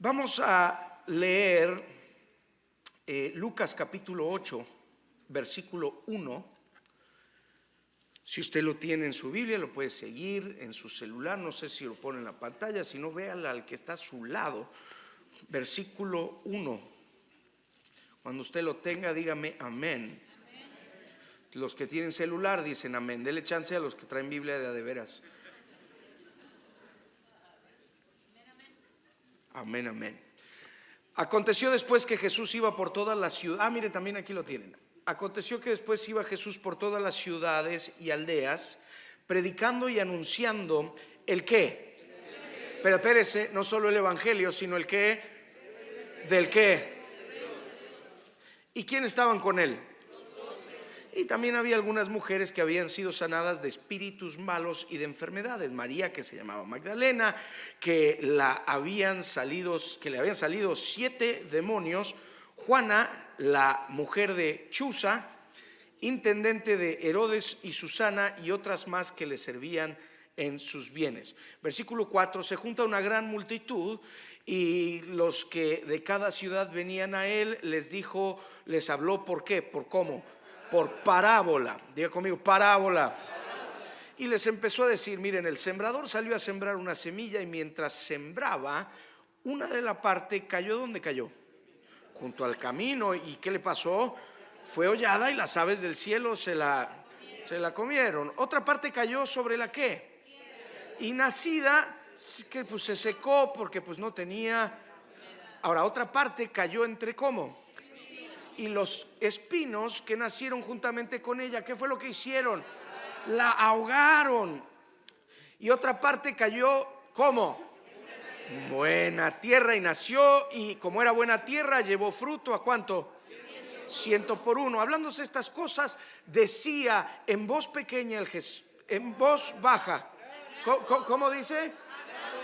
Vamos a leer Lucas capítulo 8, versículo 1. Si usted lo tiene en su Biblia, lo puede seguir en su celular. No sé si lo pone en la pantalla, si no, véala al que está a su lado. Versículo 1. Cuando usted lo tenga, dígame amén. Los que tienen celular dicen amén. Dele chance a los que traen Biblia de veras. Amén, amén. Aconteció después que Jesús iba por todas las ciudades. Mire, también aquí lo tienen. Aconteció que después iba Jesús por todas las ciudades y aldeas, predicando y anunciando el qué. Pero espérese, no solo el evangelio, sino el qué. Del qué. ¿Y quién estaban con él? Y también había algunas mujeres que habían sido sanadas de espíritus malos y de enfermedades. María, que se llamaba Magdalena, que le habían salido 7 demonios. Juana, la mujer de Chuza, intendente de Herodes, y Susana, y otras más que le servían en sus bienes. Versículo 4, se junta una gran multitud, y los que de cada ciudad venían a él, les habló, ¿por qué? ¿Por cómo? Por parábola. Diga conmigo, parábola. Y les empezó a decir, miren, el sembrador salió a sembrar una semilla, y mientras sembraba, una de la parte cayó. ¿Dónde cayó? Junto al camino. ¿Y qué le pasó? Fue hollada y las aves del cielo se la comieron. Otra parte cayó sobre la ¿qué? Y nacida, que pues se secó porque pues no tenía. Ahora, otra parte cayó entre ¿cómo? Y los espinos que nacieron juntamente con ella, ¿qué fue lo que hicieron? La ahogaron. Y otra parte cayó ¿cómo? Buena tierra, y nació, y como era buena tierra, llevó fruto. ¿A cuánto? 100 por 1. Hablándose estas cosas, decía en voz pequeña en voz baja. ¿Cómo dice?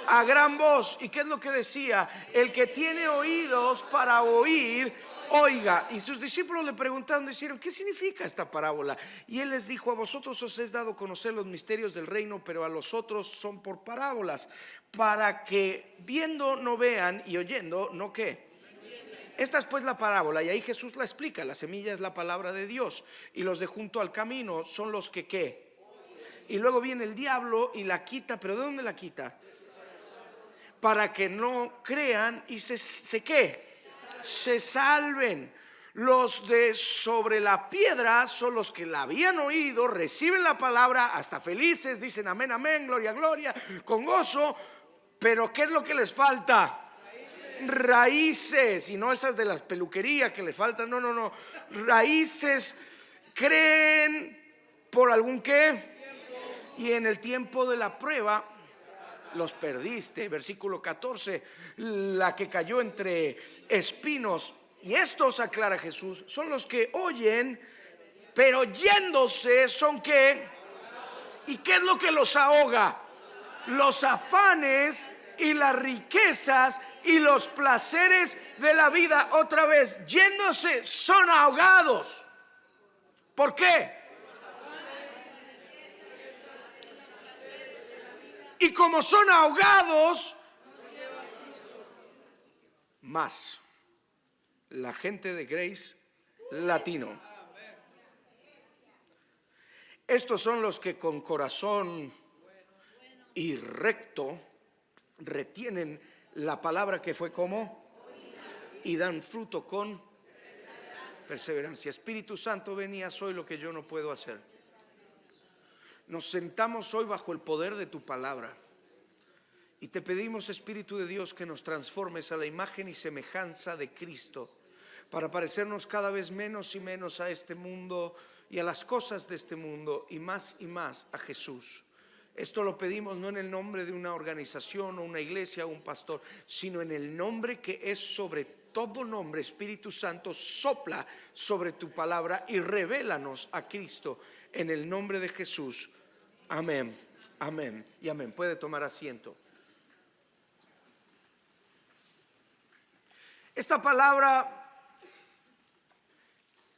A gran voz. ¿Y qué es lo que decía? El que tiene oídos para oír, oiga. Y sus discípulos le preguntaron, dijeron, ¿qué significa esta parábola? Y él les dijo, a vosotros os es dado conocer los misterios del reino, pero a los otros son por parábolas, para que viendo no vean, y oyendo no ¿qué? Esta es pues la parábola, y ahí Jesús la explica. La semilla es la palabra de Dios, y los de junto al camino son los que ¿qué? Y luego viene el diablo y la quita. ¿Pero de dónde la quita? Para que no crean y se ¿qué? Se salven. Los de sobre la piedra son los que la habían oído, reciben la palabra, hasta felices, dicen amén, amén, gloria, gloria, con gozo. Pero ¿qué es lo que les falta? Raíces. Y no esas de las peluquerías que le faltan, no. Raíces. Creen por algún ¿qué? Y en el tiempo de la prueba los perdiste. Versículo 14, la que cayó entre espinos. Y estos, aclara Jesús, son los que oyen, pero yéndose son ¿qué? ¿Y qué es lo que los ahoga? Los afanes y las riquezas y los placeres de la vida. Otra vez, yéndose son ahogados. ¿Por qué? Y como son ahogados, más la gente de Grace Latino. Estos son los que con corazón y recto retienen la palabra que fue como y dan fruto con perseverancia. Espíritu Santo, ven y haz hoy lo que yo no puedo hacer. Nos sentamos hoy bajo el poder de tu palabra y te pedimos, Espíritu de Dios, que nos transformes a la imagen y semejanza de Cristo, para parecernos cada vez menos y menos a este mundo y a las cosas de este mundo, y más a Jesús. Esto lo pedimos no en el nombre de una organización o una iglesia o un pastor, sino en el nombre que es sobre todo nombre. Espíritu Santo, sopla sobre tu palabra y revélanos a Cristo en el nombre de Jesús. Amén, amén y amén. Puede tomar asiento. Esta palabra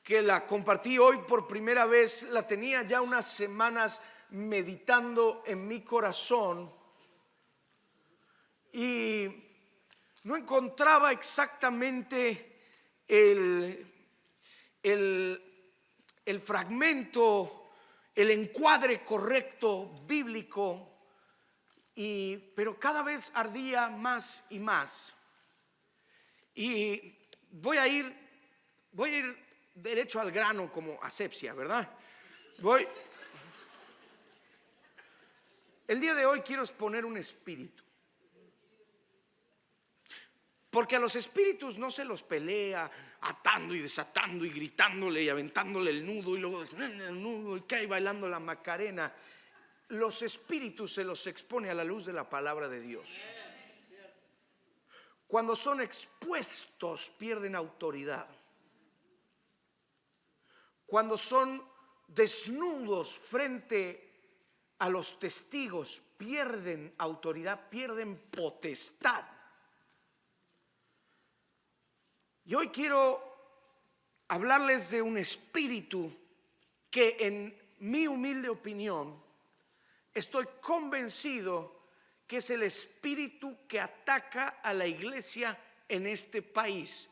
que la compartí hoy por primera vez, la tenía ya unas semanas meditando en mi corazón, y no encontraba exactamente el fragmento, el encuadre correcto bíblico, pero cada vez ardía más y más. Y voy a ir derecho al grano como asepsia, ¿verdad? El día de hoy quiero exponer un espíritu. Porque a los espíritus no se los pelea atando y desatando y gritándole y aventándole el nudo y luego el nudo y cae bailando la Macarena. Los espíritus se los expone a la luz de la palabra de Dios. Cuando son expuestos pierden autoridad. Cuando son desnudos frente a los testigos pierden autoridad, pierden potestad. Y hoy quiero hablarles de un espíritu que, en mi humilde opinión, estoy convencido que es el espíritu que ataca a la iglesia en este país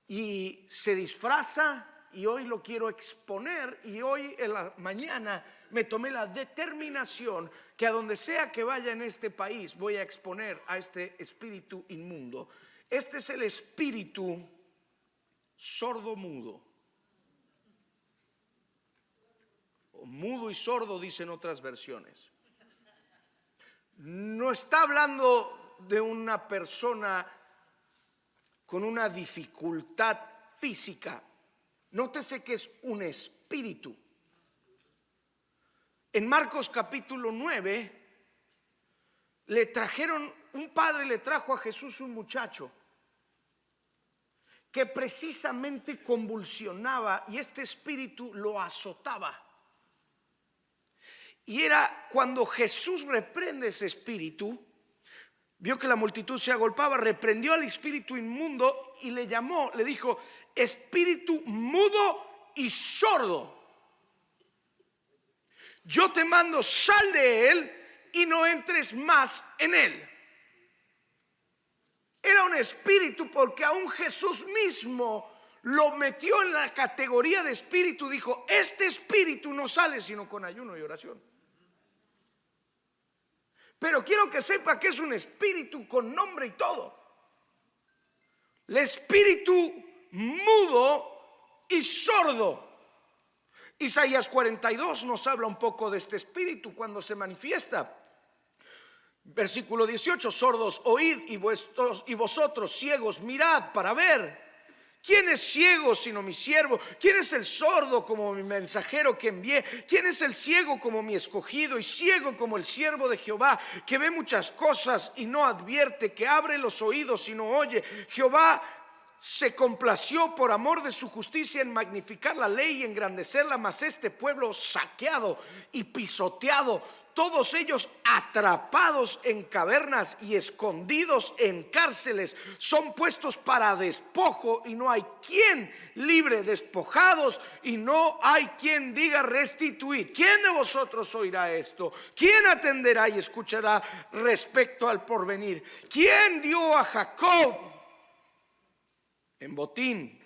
y se disfraza, y hoy lo quiero exponer. Y hoy en la mañana me tomé la determinación que a donde sea que vaya en este país voy a exponer a este espíritu inmundo. Este es el espíritu sordo-mudo, o mudo y sordo, dicen otras versiones. No está hablando de una persona con una dificultad física. Nótese que es un espíritu. En Marcos capítulo 9 un padre le trajo a Jesús un muchacho que precisamente convulsionaba y este espíritu lo azotaba. Y era cuando Jesús reprende ese espíritu, vio que la multitud se agolpaba, reprendió al espíritu inmundo y le llamó, le dijo: espíritu mudo y sordo, yo te mando, sal de él y no entres más en él. Era un espíritu, porque aún Jesús mismo lo metió en la categoría de espíritu. Dijo: este espíritu no sale sino con ayuno y oración. Pero quiero que sepa que es un espíritu con nombre y todo. El espíritu mudo y sordo. Isaías 42 nos habla un poco de este espíritu cuando se manifiesta. Versículo 18: sordos, oíd, y vosotros ciegos, mirad para ver. ¿Quién es ciego sino mi siervo? ¿Quién es el sordo como mi mensajero que envié? ¿Quién es el ciego como mi escogido y ciego como el siervo de Jehová, que ve muchas cosas y no advierte, que abre los oídos y no oye? Jehová se complació por amor de su justicia en magnificar la ley y engrandecerla, mas este pueblo saqueado y pisoteado, todos ellos atrapados en cavernas y escondidos en cárceles, son puestos para despojo y no hay quien libre, despojados y no hay quien diga restituid. ¿Quién de vosotros oirá esto? ¿Quién atenderá y escuchará respecto al porvenir? ¿Quién dio a Jacob en botín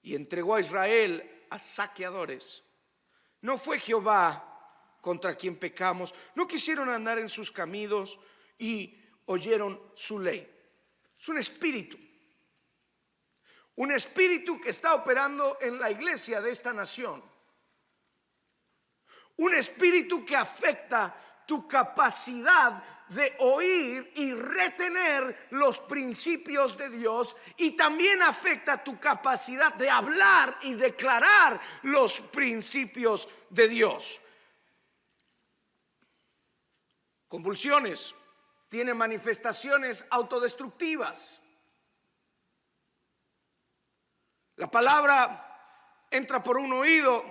y entregó a Israel a saqueadores? ¿No fue Jehová contra quien pecamos? ¿No quisieron andar en sus caminos y oyeron su ley? Es un espíritu que está operando en la iglesia de esta nación. Un espíritu que afecta tu capacidad de oír y retener los principios de Dios, y también afecta tu capacidad de hablar y declarar los principios de Dios. Convulsiones, tiene manifestaciones autodestructivas. La palabra entra por un oído,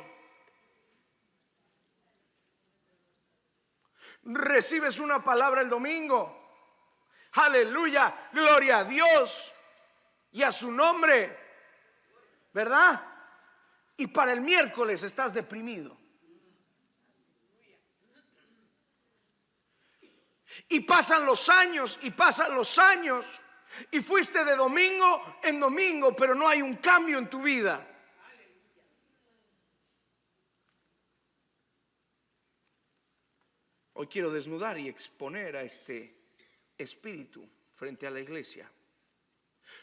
recibes una palabra el domingo, aleluya, gloria a Dios y a su nombre, ¿verdad? Y para el miércoles estás deprimido. Y pasan los años y pasan los años. Y fuiste de domingo en domingo, pero no hay un cambio en tu vida. Hoy quiero desnudar y exponer a este espíritu frente a la iglesia.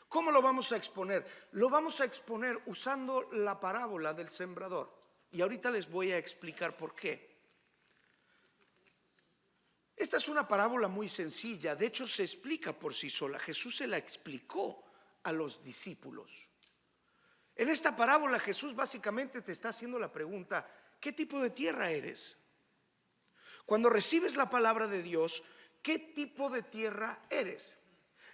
¿Cómo lo vamos a exponer? Lo vamos a exponer usando la parábola del sembrador. Y ahorita les voy a explicar por qué. Esta es una parábola muy sencilla. De hecho, se explica por sí sola. Jesús se la explicó a los discípulos. En esta parábola Jesús básicamente te está haciendo la pregunta: ¿qué tipo de tierra eres? Cuando recibes la palabra de Dios, ¿qué tipo de tierra eres?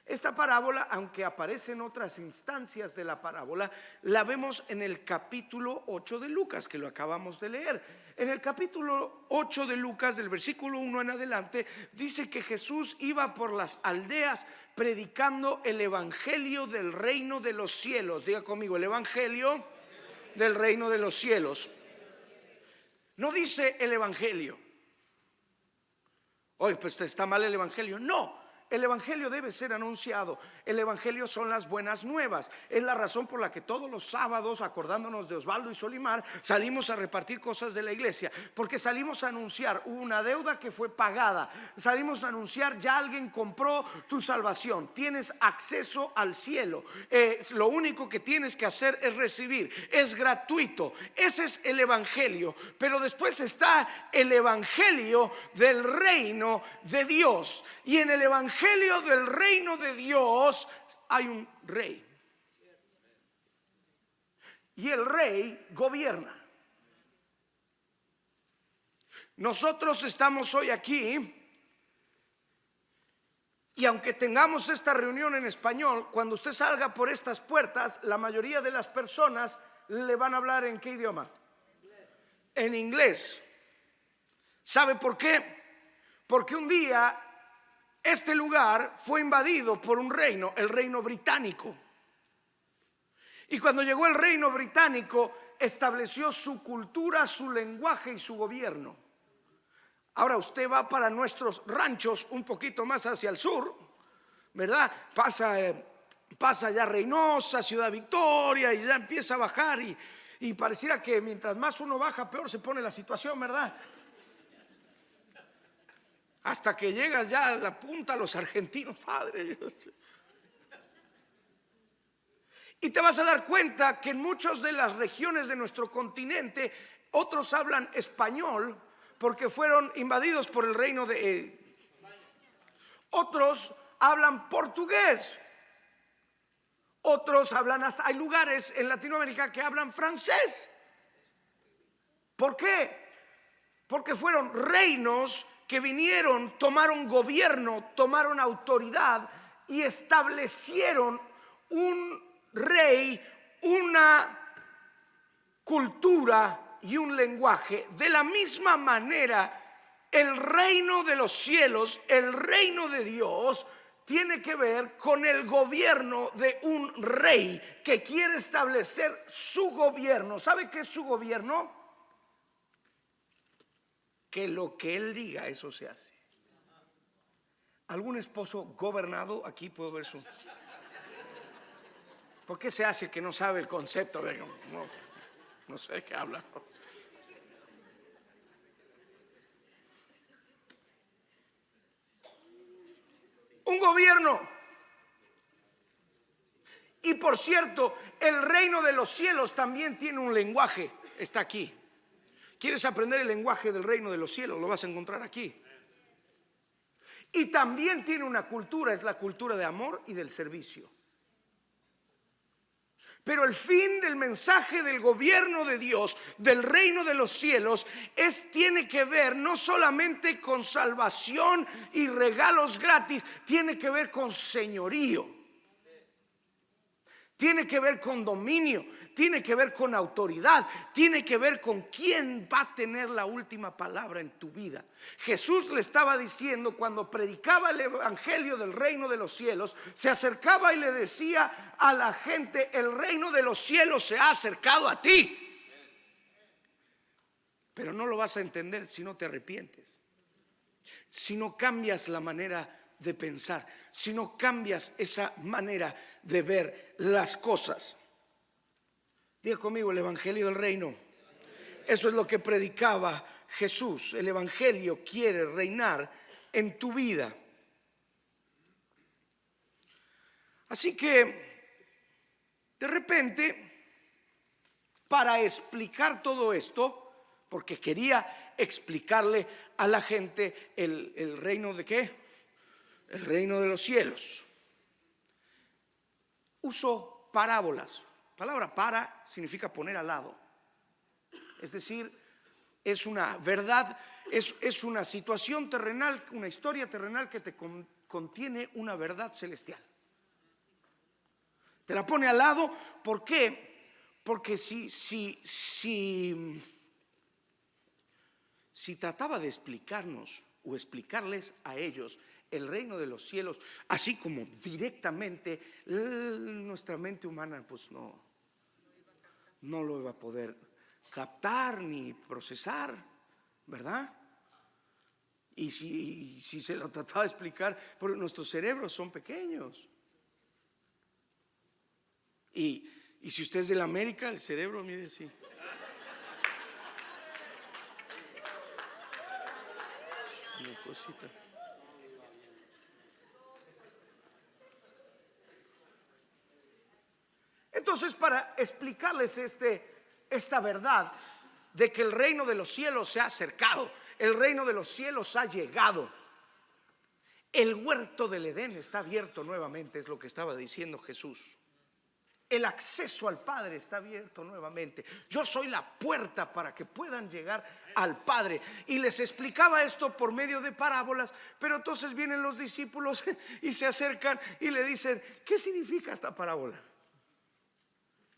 Esta parábola, aunque aparece en otras instancias de la parábola, la vemos en el capítulo 8 de Lucas, que lo acabamos de leer. En el capítulo 8 de Lucas, del versículo 1 en adelante, dice que Jesús iba por las aldeas predicando el evangelio del reino de los cielos. Diga conmigo, el evangelio del reino de los cielos. No dice el evangelio. Oye, pues está mal el evangelio. No, el evangelio debe ser anunciado. El evangelio son las buenas nuevas. Es la razón por la que todos los sábados, acordándonos de Osvaldo y Solimar, salimos a repartir cosas de la iglesia, porque salimos a anunciar una deuda que fue pagada. Salimos a anunciar: ya alguien compró tu salvación, tienes acceso al cielo. Lo único que tienes que hacer es recibir, es gratuito. Ese es el evangelio. Pero después está el evangelio del reino de Dios. Y en el evangelio del reino de Dios hay un rey. Y el rey gobierna. Nosotros estamos hoy aquí, y aunque tengamos esta reunión en español, cuando usted salga por estas puertas, la mayoría de las personas le van a hablar ¿en qué idioma? En inglés. ¿Sabe por qué? Porque un día este lugar fue invadido por un reino, el reino británico. Y cuando llegó el reino británico, estableció su cultura, su lenguaje y su gobierno. Ahora usted va para nuestros ranchos un poquito más hacia el sur, ¿verdad? Pasa ya Reynosa, Ciudad Victoria, y ya empieza a bajar, y pareciera que mientras más uno baja, peor se pone la situación, ¿verdad? Hasta que llegas ya a la punta, los argentinos, padre. Y te vas a dar cuenta que en muchas de las regiones de nuestro continente, otros hablan español porque fueron invadidos por el reino de otros hablan portugués. Otros hablan, hasta hay lugares en Latinoamérica que hablan francés. ¿Por qué? Porque fueron reinos que vinieron, tomaron gobierno, tomaron autoridad y establecieron un rey, una cultura y un lenguaje. De la misma manera, el reino de los cielos, el reino de Dios, tiene que ver con el gobierno de un rey que quiere establecer su gobierno. ¿Sabe qué es su gobierno? Que lo que él diga, eso se hace. ¿Algún esposo gobernado aquí? Puedo ver su... ¿Por qué se hace que no sabe el concepto? A ver, no sé de qué habla. Un gobierno. Y por cierto, el reino de los cielos también tiene un lenguaje. Está aquí. ¿Quieres aprender el lenguaje del reino de los cielos? Lo vas a encontrar aquí. Y también tiene una cultura, es la cultura de amor y del servicio. Pero el fin del mensaje del gobierno de Dios, del reino de los cielos, tiene que ver no solamente con salvación y regalos gratis, tiene que ver con señorío. Tiene que ver con dominio, tiene que ver con autoridad, tiene que ver con quién va a tener la última palabra en tu vida. Jesús le estaba diciendo, cuando predicaba el evangelio del reino de los cielos, se acercaba y le decía a la gente: el reino de los cielos se ha acercado a ti. Pero no lo vas a entender si no te arrepientes. si no cambias la manera de pensar, si no cambias esa manera de ver las cosas. Diga conmigo, el evangelio del reino. Eso es lo que predicaba Jesús. El evangelio quiere reinar en tu vida. Así que, de repente, para explicar todo esto, porque quería explicarle a la gente el reino de ¿qué? El reino de los cielos. Uso parábolas. Palabra para significa poner al lado. Es decir, es una verdad, es una situación terrenal, una historia terrenal que te contiene una verdad celestial. Te la pone al lado. ¿Por qué? Porque si trataba de explicarnos o explicarles a ellos el reino de los cielos, así como directamente, nuestra mente humana pues no lo iba a poder captar ni procesar, ¿verdad? Y si se lo trataba de explicar, porque nuestros cerebros son pequeños. Y si usted es de la América, el cerebro, mire así. Una cosita. Entonces, para explicarles esta verdad de que el reino de los cielos se ha acercado, el reino de los cielos ha llegado, el huerto del Edén está abierto nuevamente, es lo que estaba diciendo Jesús. El acceso al Padre está abierto nuevamente. Yo soy la puerta para que puedan llegar al Padre. Y les explicaba esto por medio de parábolas. Pero entonces vienen los discípulos y se acercan y le dicen: ¿qué significa esta parábola?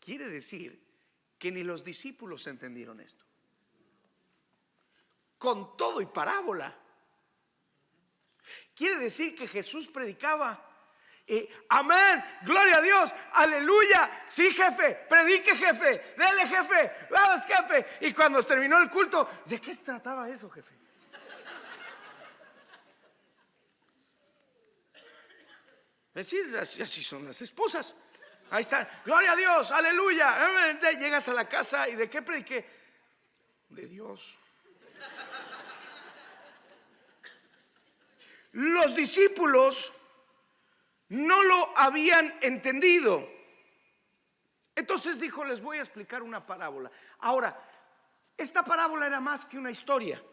Quiere decir que ni los discípulos entendieron esto. Con todo y parábola. Quiere decir que Jesús predicaba. Amén, gloria a Dios, aleluya, sí jefe, predique jefe, dele jefe, vamos jefe. Y cuando terminó el culto, ¿de qué se trataba eso, jefe? Decir, así son las esposas. Ahí está, gloria a Dios, aleluya, amén. Llegas a la casa y ¿de qué prediqué? De Dios. Los discípulos no lo habían entendido. Entonces dijo: les voy a explicar una parábola. Ahora, esta parábola era más que una historia.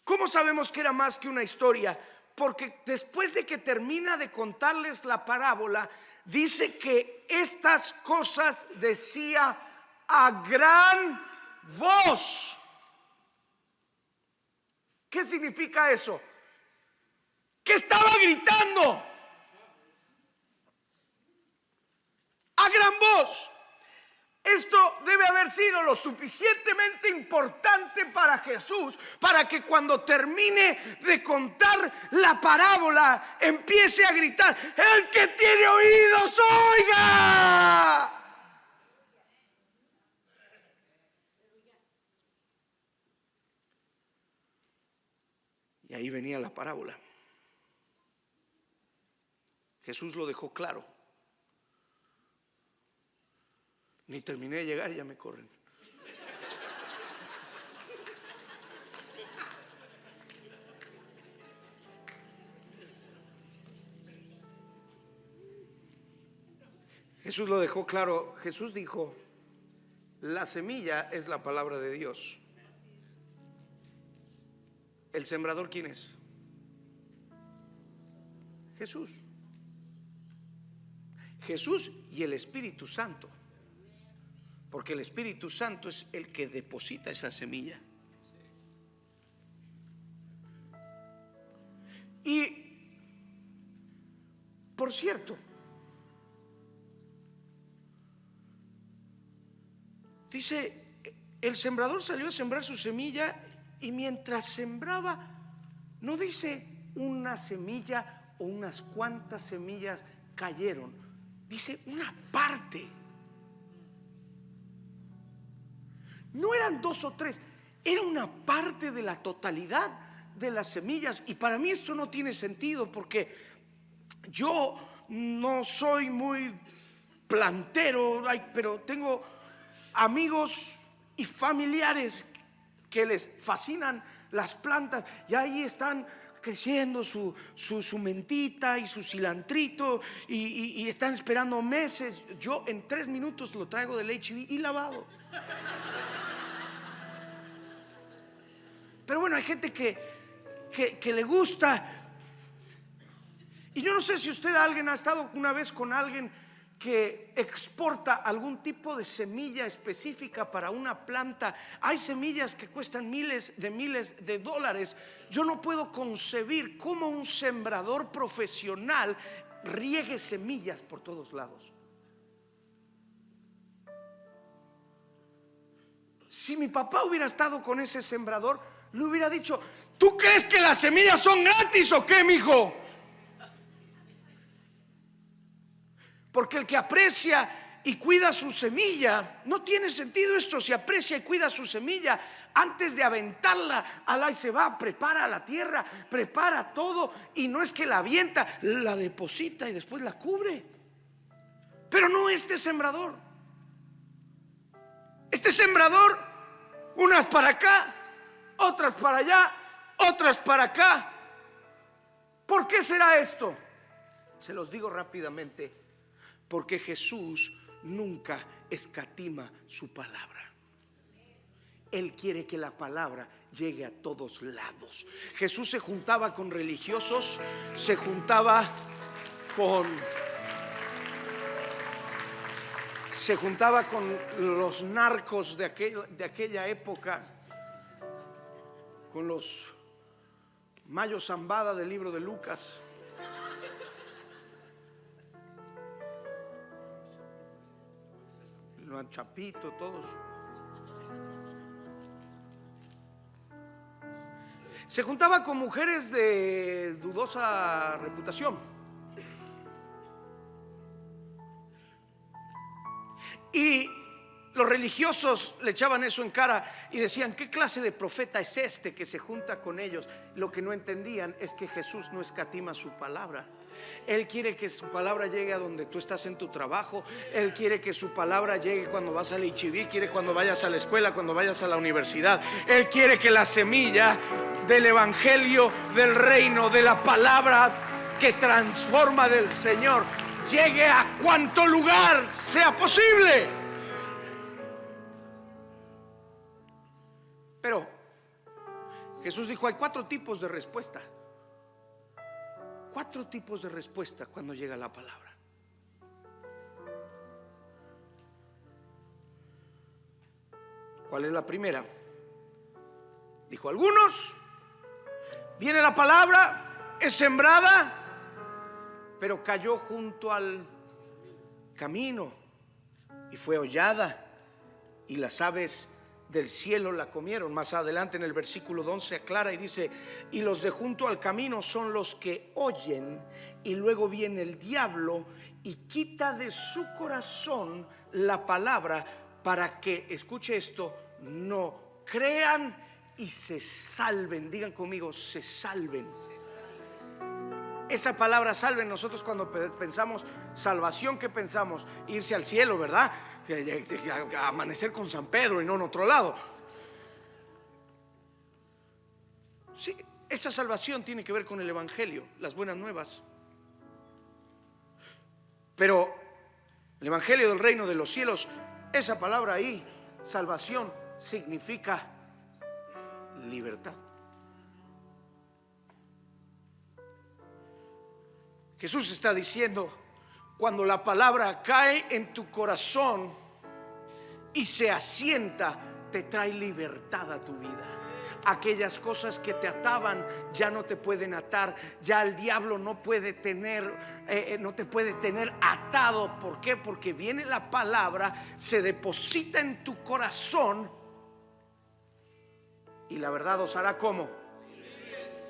¿Cómo sabemos que era más que una historia? Porque después de que termina de contarles la parábola, dice que estas cosas decía a gran voz. ¿Qué significa eso? Que estaba gritando a gran voz. Esto debe haber sido lo suficientemente importante para Jesús, para que cuando termine de contar la parábola empiece a gritar: el que tiene oídos, oiga. Y ahí venía la parábola. Jesús lo dejó claro. Ni terminé de llegar y ya me corren. Jesús lo dejó claro. Jesús dijo: la semilla es la palabra de Dios. ¿El sembrador quién es? Jesús. Jesús y el Espíritu Santo. Porque el Espíritu Santo es el que deposita esa semilla. Y, por cierto, dice, el sembrador salió a sembrar su semilla y mientras sembraba, no dice una semilla o unas cuantas semillas cayeron, dice una parte. No eran 2 o 3, era una parte de la totalidad de las semillas. Y para mí esto no tiene sentido, porque yo no soy muy plantero, pero tengo amigos y familiares que les fascinan las plantas, y ahí están creciendo su mentita y su cilantrito, y están esperando meses. Yo en 3 minutos lo traigo del H-E-B y lavado. Pero bueno, hay gente que le gusta. Y yo no sé si alguien ha estado una vez con alguien que exporta algún tipo de semilla específica para una planta. Hay semillas que cuestan miles de dólares. Yo no puedo concebir cómo un sembrador profesional riegue semillas por todos lados. Si mi papá hubiera estado con ese sembrador, le hubiera dicho: ¿tú crees que las semillas son gratis o qué, mijo? Porque el que aprecia y cuida su semilla, no tiene sentido esto. Si aprecia y cuida su semilla, antes de aventarla al aire, se va, prepara la tierra, prepara todo, y no es que la avienta, la deposita y después la cubre. Pero no este sembrador. Este sembrador, unas para acá, otras para allá, otras para acá. ¿Por qué será esto? Se los digo rápidamente. Porque Jesús nunca escatima su palabra. Él quiere que la palabra llegue a todos lados. Jesús se juntaba con religiosos, se juntaba con los narcos de aquella época, con los Mayo Zambada del libro de Lucas. Chapito, todos. Se juntaba con mujeres de dudosa reputación. Y los religiosos le echaban eso en cara y decían: ¿qué clase de profeta es este que se junta con ellos? Lo que no entendían es que Jesús no escatima su palabra. Él quiere que su palabra llegue a donde tú estás en tu trabajo. Él quiere que su palabra llegue cuando vas al H-E-B, quiere cuando vayas a la escuela, cuando vayas a la universidad. Él quiere que la semilla del evangelio, del reino, de la palabra que transforma del Señor, llegue a cuanto lugar sea posible. Pero Jesús dijo: hay 4 tipos de respuesta. 4 tipos de respuesta cuando llega la palabra. ¿Cuál es la primera? Dijo: algunos, viene la palabra, es sembrada, pero cayó junto al camino y fue hollada, y las aves del cielo la comieron. Más adelante en el versículo 11 aclara y dice: y los de junto al camino son los que oyen, y luego viene el diablo y quita de su corazón la palabra, para que, escuche esto, no crean y se salven. Digan conmigo: se salven. Esa palabra salven, nosotros cuando pensamos salvación, ¿qué pensamos? Irse al cielo, ¿verdad? A amanecer con San Pedro y no en otro lado. Sí, esa salvación tiene que ver con el evangelio, las buenas nuevas. Pero el evangelio del reino de los cielos, esa palabra ahí, salvación, significa libertad. Jesús está diciendo: cuando la palabra cae en tu corazón y se asienta, te trae libertad a tu vida. Aquellas cosas que te ataban ya no te pueden atar. Ya el diablo no puede no te puede tener atado. ¿Por qué? Porque viene la palabra, se deposita en tu corazón, y la verdad os hará ¿cómo?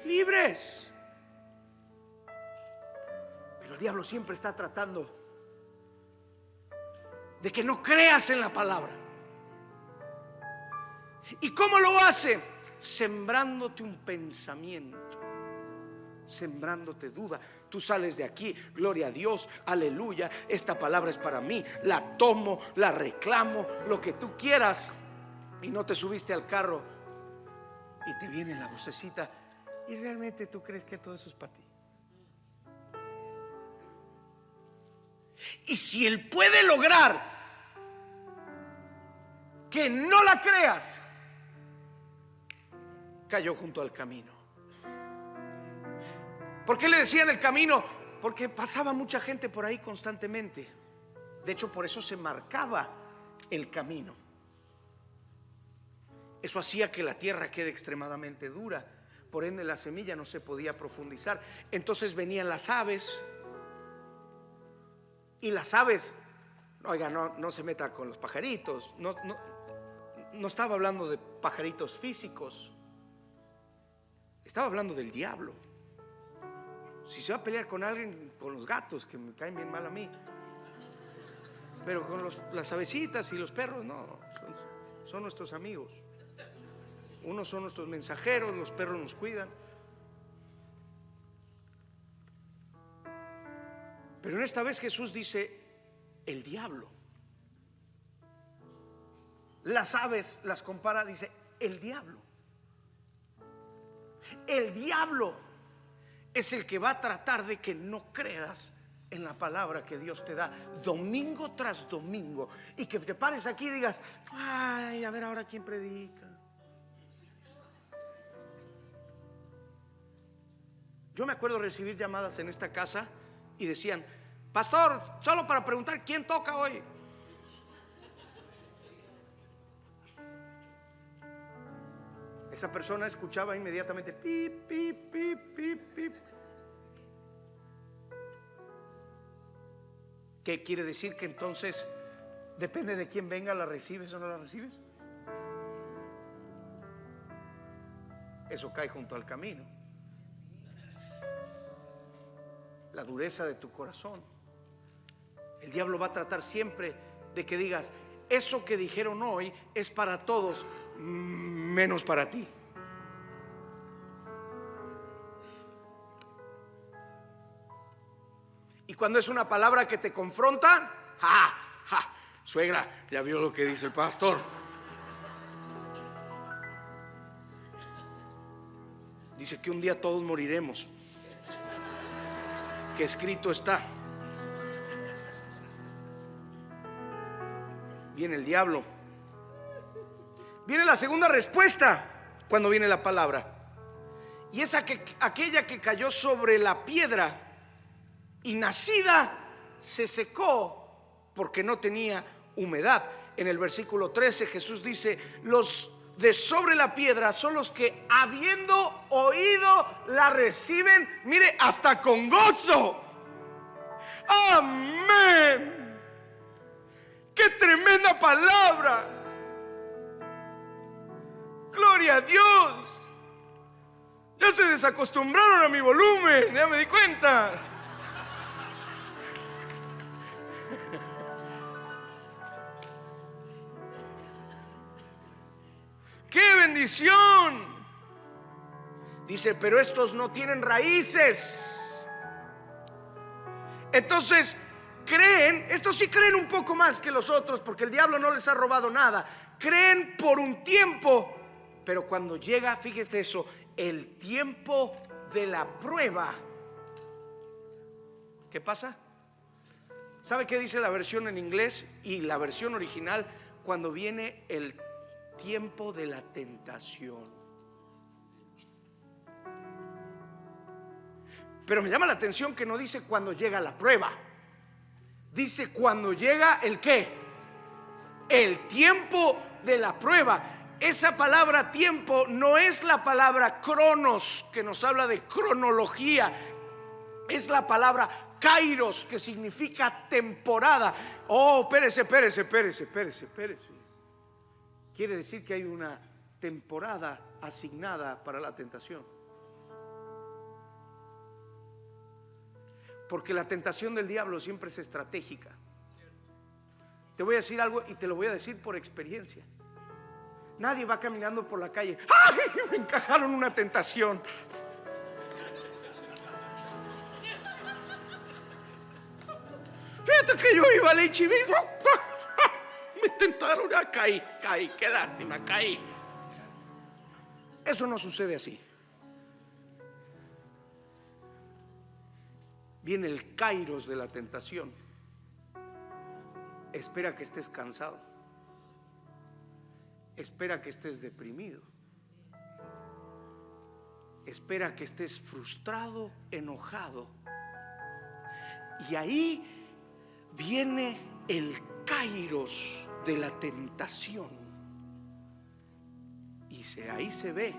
Libres. Pero el diablo siempre está tratando de que no creas en la palabra. ¿Y cómo lo hace? sembrándote un pensamiento, sembrándote duda. Tú sales de aquí, gloria a Dios, aleluya, esta palabra es para mí, la tomo, la reclamo, lo que tú quieras, y no te subiste al carro y te viene la vocecita y realmente tú crees que todo eso es para ti. Y si Él puede lograr que no la creas, cayó junto al camino. ¿Por qué le decían el camino? Porque pasaba mucha gente por ahí constantemente. De hecho, por eso se marcaba el camino. Eso hacía que la tierra quede extremadamente dura. Por ende, la semilla no se podía profundizar. Entonces venían las aves. Y las aves, oiga, no se meta con los pajaritos. No estaba hablando de pajaritos físicos. Estaba hablando del diablo. Si se va a pelear con alguien, con los gatos, que me caen bien mal a mí, pero con las avecitas y los perros, no, son nuestros amigos. Unos son nuestros mensajeros, los perros nos cuidan. Pero en esta vez Jesús dice el diablo. Las aves las compara, dice el diablo. El diablo es el que va a tratar de que no creas en la palabra que Dios te da domingo tras domingo, y que te pares aquí y digas: ay, a ver ahora quién predica. Yo me acuerdo recibir llamadas en esta casa y decían: pastor, solo para preguntar quién toca hoy. Esa persona escuchaba inmediatamente pip, pip, pip, pip, pip. ¿Qué quiere decir? Que entonces depende de quién venga, ¿la recibes o no la recibes? Eso cae junto al camino. La dureza de tu corazón. El diablo va a tratar siempre de que digas: eso que dijeron hoy es para todos, menos para ti. Y cuando es una palabra que te confronta, suegra, ya vio lo que dice el pastor. Dice que un día todos moriremos, que escrito está. Viene el diablo. Viene la segunda respuesta cuando viene la palabra, y es aquella que cayó sobre la piedra y nacida se secó porque no tenía humedad. En el versículo 13 Jesús dice: los de sobre la piedra son los que, habiendo oído, la reciben, mire, hasta con gozo. Amén. ¡Qué tremenda palabra! Gloria a Dios. Ya se desacostumbraron a mi volumen, ya me di cuenta. ¡Qué bendición! Dice: pero estos no tienen raíces. Entonces creen, estos sí creen un poco más que los otros, porque el diablo no les ha robado nada. Creen por un tiempo, pero cuando llega, fíjate eso, el tiempo de la prueba, ¿qué pasa? ¿Sabe qué dice la versión en inglés y la versión original? Cuando viene el tiempo de la tentación. Pero me llama la atención que no dice cuando llega la prueba, dice cuando llega el ¿qué? El tiempo de la prueba. Esa palabra tiempo no es la palabra cronos, que nos habla de cronología. Es la palabra kairos, que significa temporada. Oh, espérese. Quiere decir que hay una temporada asignada para la tentación. Porque la tentación del diablo siempre es estratégica. Te voy a decir algo y te lo voy a decir por experiencia. Nadie va caminando por la calle. ¡Ay! Me encajaron una tentación. Fíjate que yo iba al HIV. Me tentaron, ya caí, qué lástima, caí. Eso no sucede así. Viene el kairos de la tentación. Espera que estés cansado. Espera que estés deprimido. Espera que estés frustrado, enojado. Y ahí viene el kairos de la tentación. Y ahí se ve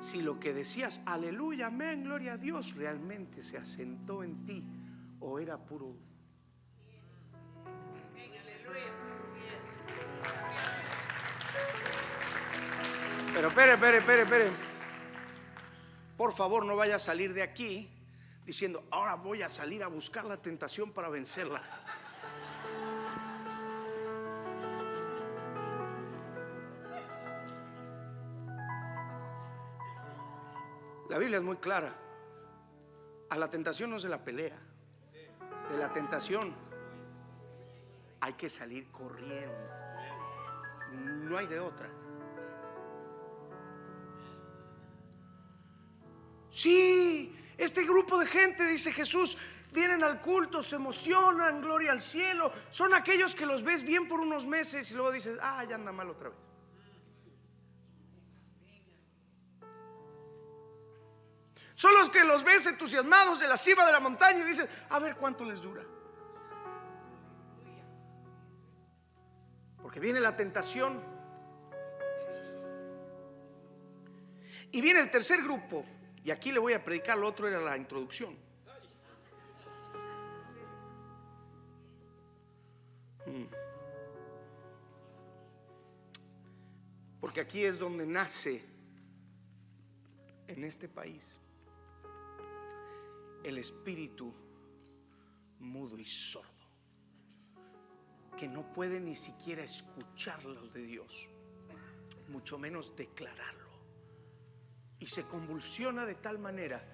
si lo que decías, aleluya, amén, gloria a Dios, realmente se asentó en ti o era puro. Pero espere. Por favor, no vaya a salir de aquí diciendo, ahora voy a salir a buscar la tentación para vencerla. La Biblia es muy clara. A la tentación no se la pelea. De la tentación hay que salir corriendo. No hay de otra. Sí, este grupo de gente, dice Jesús, vienen al culto, se emocionan, gloria al cielo. Son aquellos que los ves bien por unos meses y luego dices, ya anda mal otra vez. Son los que los ves entusiasmados de la cima de la montaña y dices, a ver cuánto les dura. Porque viene la tentación. Y viene el tercer grupo. Y aquí le voy a predicar, lo otro era la introducción. Porque aquí es donde nace, en este país, el espíritu mudo y sordo, que no puede ni siquiera escuchar los de Dios, mucho menos declararlo. Y se convulsiona de tal manera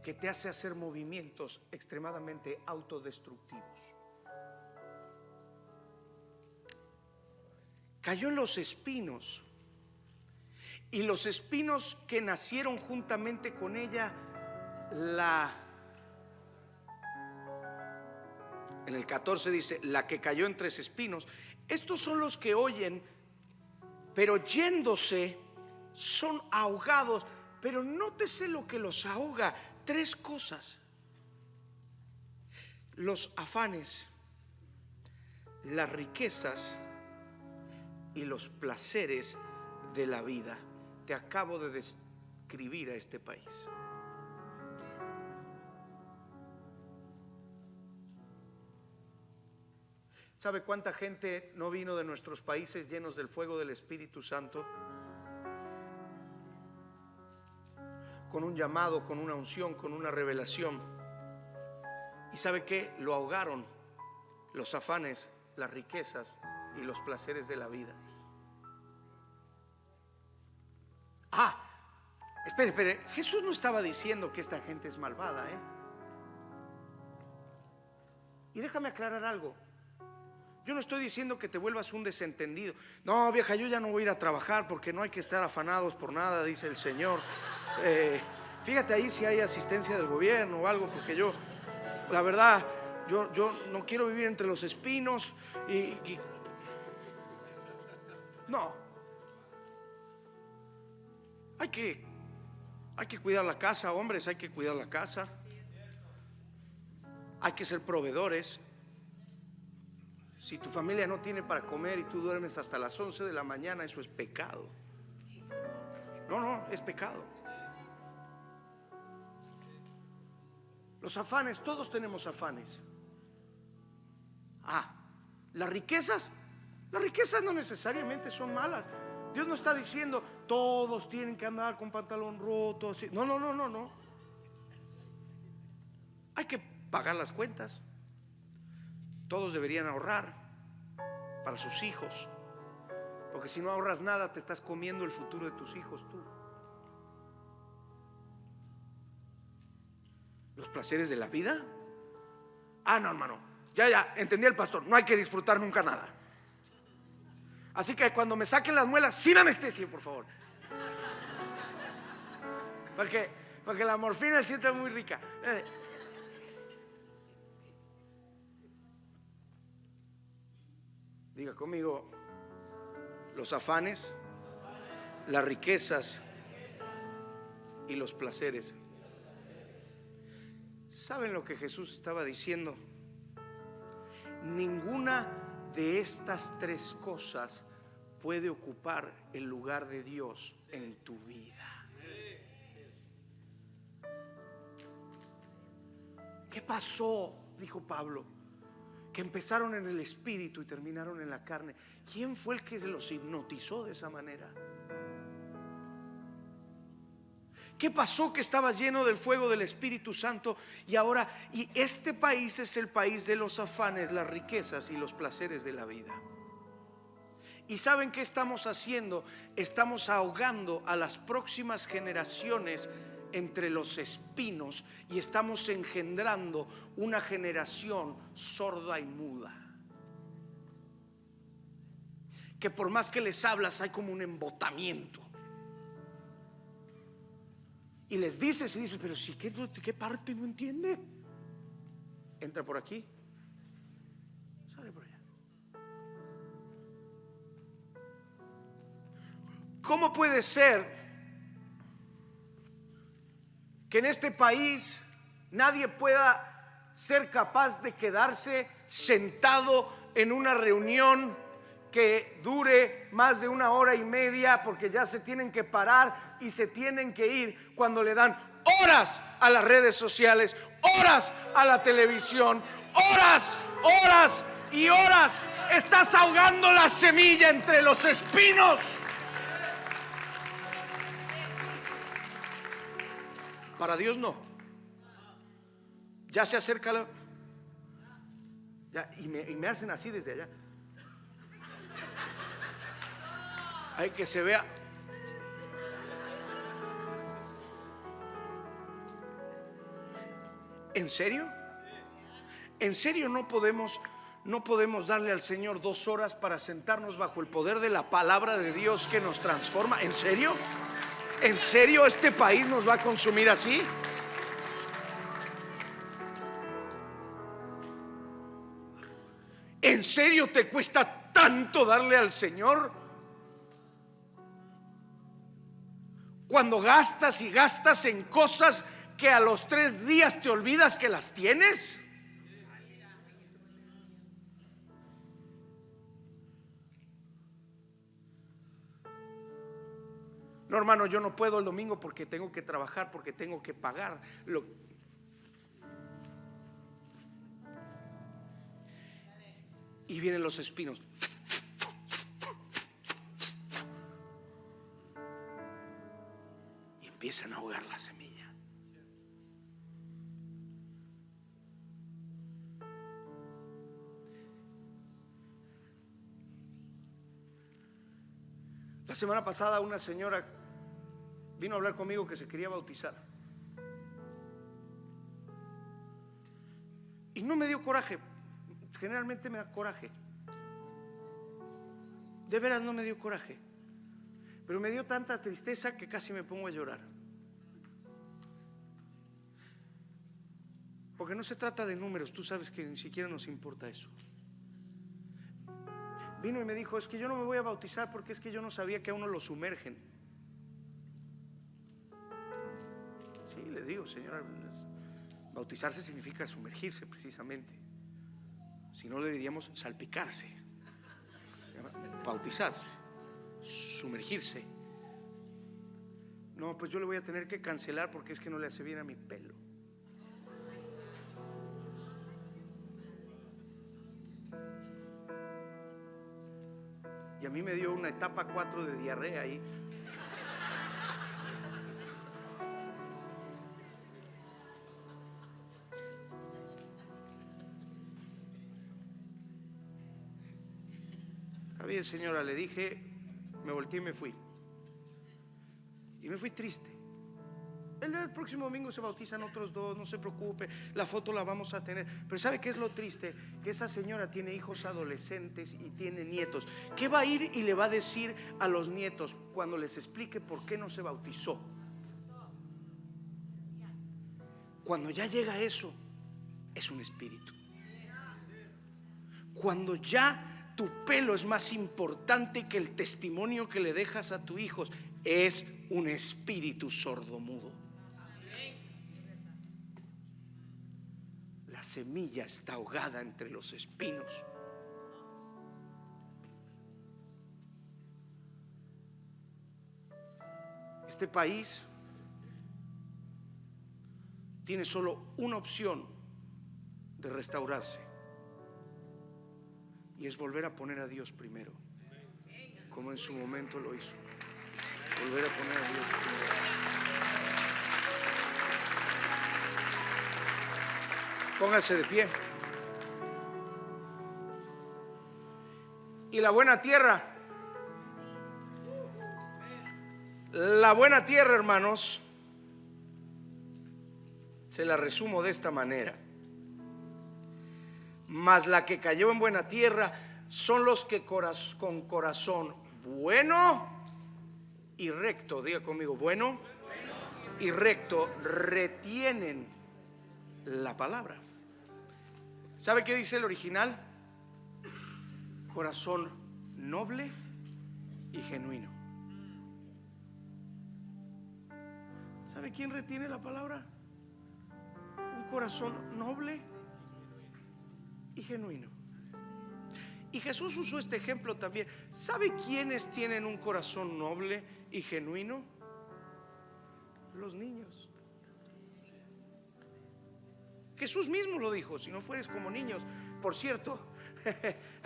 que te hace hacer movimientos extremadamente autodestructivos. Cayó en los espinos, y los espinos que nacieron juntamente con ella, en el 14 dice, la que cayó entre espinos. Estos son los que oyen, pero yéndose son ahogados. Pero nótese lo que los ahoga. 3 cosas: los afanes, las riquezas y los placeres de la vida. Te acabo de describir a este país. ¿Sabe cuánta gente no vino de nuestros países llenos del fuego del Espíritu Santo? Con un llamado, con una unción, con una revelación. ¿Y sabe qué? Lo ahogaron los afanes, las riquezas y los placeres de la vida. Espere. Jesús no estaba diciendo que esta gente es malvada, Y déjame aclarar algo. Yo no estoy diciendo que te vuelvas un desentendido. No, vieja, yo ya no voy a ir a trabajar porque no hay que estar afanados por nada, dice el Señor. Fíjate ahí si hay asistencia del gobierno o algo, porque yo, la verdad, yo no quiero vivir entre los espinos y... No. Hay que cuidar la casa, hombres, hay que cuidar la casa. Hay que ser proveedores. Si tu familia no tiene para comer y tú duermes hasta las 11 de la mañana, eso es pecado. No, es pecado. Los afanes, todos tenemos afanes. Las riquezas no necesariamente son malas. Dios no está diciendo todos tienen que andar con pantalón roto. Así. No. Hay que pagar las cuentas. Todos deberían ahorrar para sus hijos, Porque si no ahorras nada, te estás comiendo el futuro de tus hijos tú. Los placeres de la vida. Ah, no, hermano, ya, entendí el pastor. No hay que disfrutar nunca nada. Así que cuando me saquen las muelas, sin anestesia, por favor. Para que la morfina se sienta muy rica. Diga conmigo: los afanes, las riquezas y los placeres. ¿Saben lo que Jesús estaba diciendo? Ninguna de estas tres cosas puede ocupar el lugar de Dios en tu vida. ¿Qué pasó? Dijo Pablo, que empezaron en el espíritu y terminaron en la carne. ¿Quién fue el que los hipnotizó de esa manera? ¿Qué pasó? Que estaba lleno del fuego del Espíritu Santo y ahora, y este país es el país de los afanes, las riquezas y los placeres de la vida. ¿Y saben qué estamos haciendo? Estamos ahogando a las próximas generaciones entre los espinos y estamos engendrando una generación sorda y muda, que por más que les hablas hay como un embotamiento. Y les dices y dices, pero si ¿qué parte no entiende? Entra por aquí, sale por allá. ¿Cómo puede ser que en este país nadie pueda ser capaz de quedarse sentado en una reunión que dure más de 1 hora y media, porque ya se tienen que parar y se tienen que ir, cuando le dan horas a las redes sociales, horas a la televisión, horas y horas? Estás ahogando la semilla entre los espinos. Para Dios no. Ya se acerca y me hacen así desde allá. Hay que se vea. ¿En serio? ¿En serio no podemos darle al Señor 2 horas para sentarnos bajo el poder de la palabra de Dios que nos transforma? ¿En serio? ¿En serio este país nos va a consumir así? ¿En serio te cuesta tanto darle al Señor? Cuando gastas y gastas en cosas que a los 3 días te olvidas que las tienes. No, hermano, yo no puedo el domingo porque tengo que trabajar, porque tengo que pagar. Y vienen los espinos. Y empiezan a ahogar la semilla. La semana pasada una señora vino a hablar conmigo que se quería bautizar. Y no me dio coraje. Generalmente me da coraje. De veras no me dio coraje. Pero me dio tanta tristeza que casi me pongo a llorar. Porque no se trata de números. Tú sabes que ni siquiera nos importa eso. Vino y me dijo, es que yo no me voy a bautizar porque es que yo no sabía que a uno lo sumergen. Sí, le digo, señora, bautizarse significa sumergirse precisamente. Si no, le diríamos salpicarse. Bautizarse, sumergirse. No, pues yo le voy a tener que cancelar porque es que no le hace bien a mi pelo. Y a mí me dio una etapa 4 de diarrea ahí. Está bien, señora, le dije, Me volteé y me fui. Y me fui triste. El próximo domingo se bautizan otros dos, no se preocupe, la foto la vamos a tener. Pero ¿sabe qué es lo triste? Que esa señora tiene hijos adolescentes y tiene nietos. ¿Qué va a ir y le va a decir a los nietos cuando les explique por qué no se bautizó? Cuando ya llega eso, es un espíritu. Cuando ya tu pelo es más importante que el testimonio que le dejas a tus hijos, es un espíritu sordomudo. La semilla está ahogada entre los espinos. Este país tiene solo una opción de restaurarse, y es volver a poner a Dios primero, como en su momento lo hizo. Volver a poner a Dios primero. Póngase de pie. Y la buena tierra, hermanos, se la resumo de esta manera: mas la que cayó en buena tierra son los que con corazón bueno y recto, diga conmigo, bueno y recto, retienen la palabra. ¿Sabe qué dice el original? Corazón noble y genuino. ¿Sabe quién retiene la palabra? Un corazón noble y genuino. Y Jesús usó este ejemplo también. ¿Sabe quiénes tienen un corazón noble y genuino? Los niños. Jesús mismo lo dijo: si no fueres como niños. Por cierto,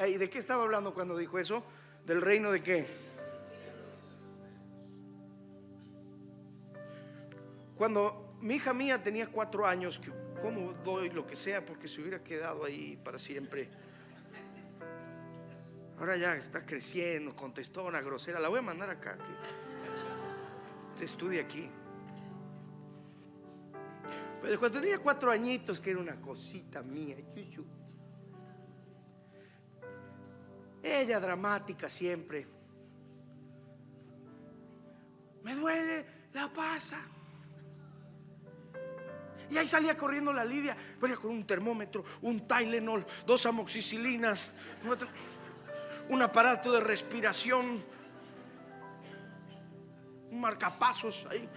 ¿y de qué estaba hablando cuando dijo eso? ¿Del reino de qué? Cuando mi hija mía tenía 4 años, que como doy lo que sea porque se hubiera quedado ahí para siempre. Ahora ya está creciendo, contestó una grosera. La voy a mandar acá, que estudie aquí. Pero cuando tenía 4 añitos, que era una cosita mía, ella dramática siempre: me duele la pasa. Y ahí salía corriendo la Lidia, venía con un termómetro, un Tylenol, 2 amoxicilinas, un aparato de respiración, un marcapasos ahí.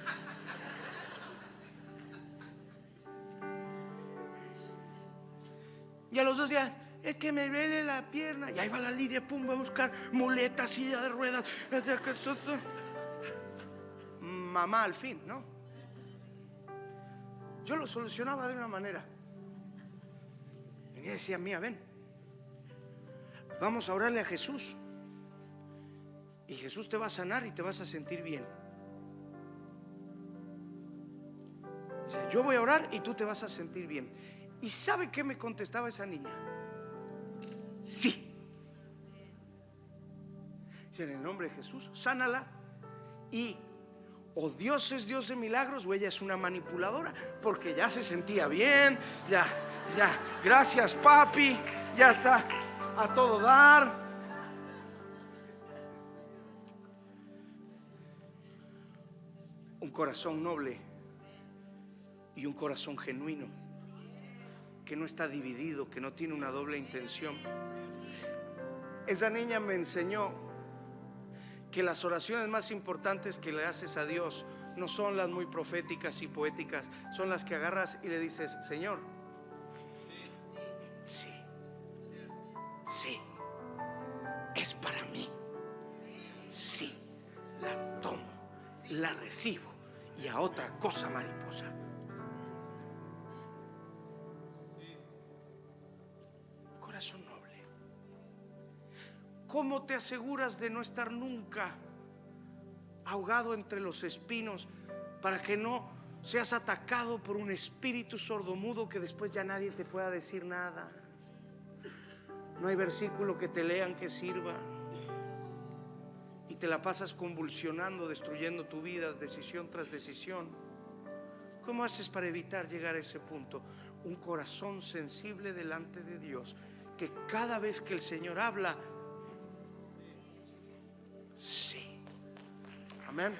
Y a los 2 días: es que me duele la pierna. Y ahí va la Lidia, pum, va a buscar muletas, silla de ruedas. Mamá al fin, ¿no? Yo lo solucionaba de una manera. Venía y decía: mía, ven, vamos a orarle a Jesús, y Jesús te va a sanar y te vas a sentir bien. O sea, yo voy a orar y tú te vas a sentir bien. ¿Y sabe qué me contestaba esa niña? Sí. En el nombre de Jesús, sánala. Y o Dios es Dios de milagros, o ella es una manipuladora, porque ya se sentía bien. Ya, gracias papi, ya está a todo dar. Un corazón noble y un corazón genuino, que no está dividido, que no tiene una doble intención. Esa niña me enseñó que las oraciones más importantes que le haces a Dios no son las muy proféticas y poéticas, son las que agarras y le dices: Señor, sí, es para mí, sí, la tomo, la recibo, y a otra cosa, mariposa. Corazón noble. ¿Cómo te aseguras de no estar nunca ahogado entre los espinos, para que no seas atacado por un espíritu sordomudo que después ya nadie te pueda decir nada? No hay versículo que te lean que sirva, y te la pasas convulsionando, destruyendo tu vida, decisión tras decisión. ¿Cómo haces para evitar llegar a ese punto? Un corazón sensible delante de Dios, que cada vez que el Señor habla, sí. Amén.